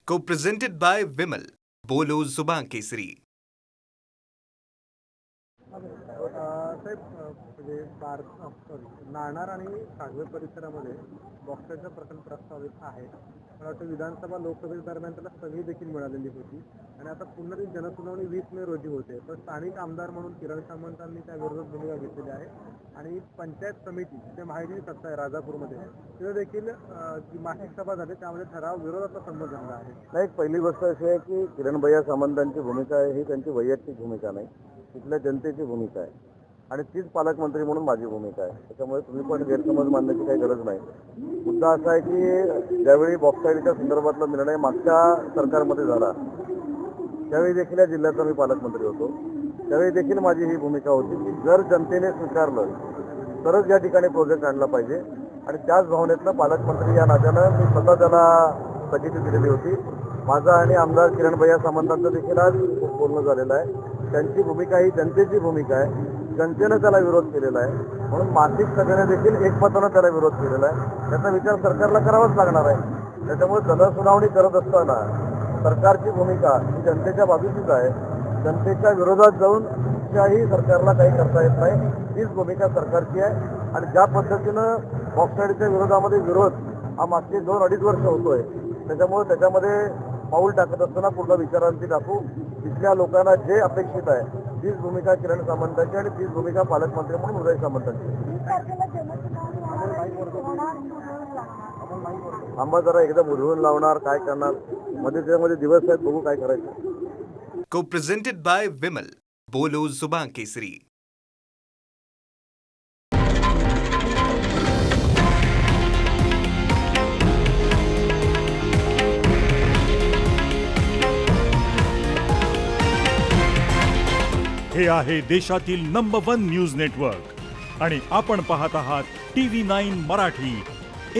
Co-presented by Vimal. बोलो जुबान केसरी. साहेब म्हणजे नाणार आणि कागवे परिसरामध्ये बॉक्सरचा प्रकरण प्रस्तावित आहे. मला वाटतं विधानसभा लोकसभेदरम्यान त्याला स्थगिती देखील मिळालेली होती आणि आता पुन्हा ती जनसुनावणी 20 मे रोजी होते. तर स्थानिक आमदार म्हणून किरण सामंतांनी त्या विरोधात भूमिका घेतलेली आहे आणि पंचायत समिती जे माहिती सत्ता आहे राजापूरमध्ये तिथे देखील जी मासिक सभा झाली त्यामध्ये ठराव विरोधाचा संमत झाला आहे. नाही, पहिली गोष्ट अशी आहे की किरणभैया सामंतांची भूमिका आहे ही त्यांची वैयक्तिक भूमिका नाही, तिथल्या जनतेची भूमिका आहे आणि तीच पालकमंत्री म्हणून माझी भूमिका आहे. त्याच्यामुळे तुम्ही पण गैरसमज मानण्याची काही गरज नाही. मुद्दा असा आहे की ज्यावेळी बॉक्साईडच्या संदर्भातला निर्णय मागच्या सरकारमध्ये झाला त्यावेळी देखील या जिल्ह्याचा मी पालकमंत्री होतो. त्यावेळी देखील माझी ही भूमिका होती की जर जनतेने स्वीकारलं तरच या ठिकाणी प्रोजेक्ट आणला पाहिजे आणि त्याच भावनेतनं पालकमंत्री या नात्यानं मी स्वतः त्याला स्थगिती दिलेली होती. माझा आणि आमदार किरणभैया सामंतांचं देखील आज खूप बोलणं झालेलं आहे. त्यांची भूमिका ही जनतेची भूमिका आहे. जनतेनं त्याला विरोध केलेला आहे म्हणून मासिक सभेने देखील एकमतानं त्याला विरोध केलेला आहे. त्याचा विचार सरकारला करावाच लागणार आहे. त्याच्यामुळे जनसुनावणी करत असताना सरकारची भूमिका ही जनतेच्या बाजूचीच आहे. जनतेच्या विरोधात जाऊन कुठल्याही सरकारला काही करता येत नाही. हीच भूमिका सरकारची आहे आणि ज्या पद्धतीनं बॉक्साईडच्या विरोधामध्ये विरोध हा मागचे 2-2.5 वर्ष होतोय त्याच्यामध्ये पाऊल टाकत असताना पूर्ण विचारांती टाकू. तिथल्या लोकांना जे अपेक्षित आहे तीच भूमिका किरण सामंतांची आणि तीच भूमिका पालकमंत्री म्हणून उदय सामंतांची. आंबा जरा एकदम उधळून लावणार काय करणार मध्ये त्यामध्ये दिवस आहेत, बघू काय करायचं. Co-presented by Vimal. बोलो जुबान केसरी. हे आहे देशातील नंबर 1 न्यूज नेटवर्क आणि आपण पाहत आहात TV9 मराठी,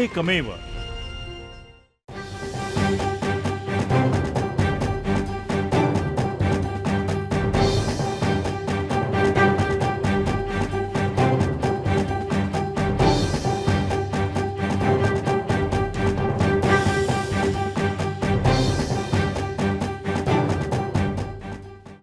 एकमेव.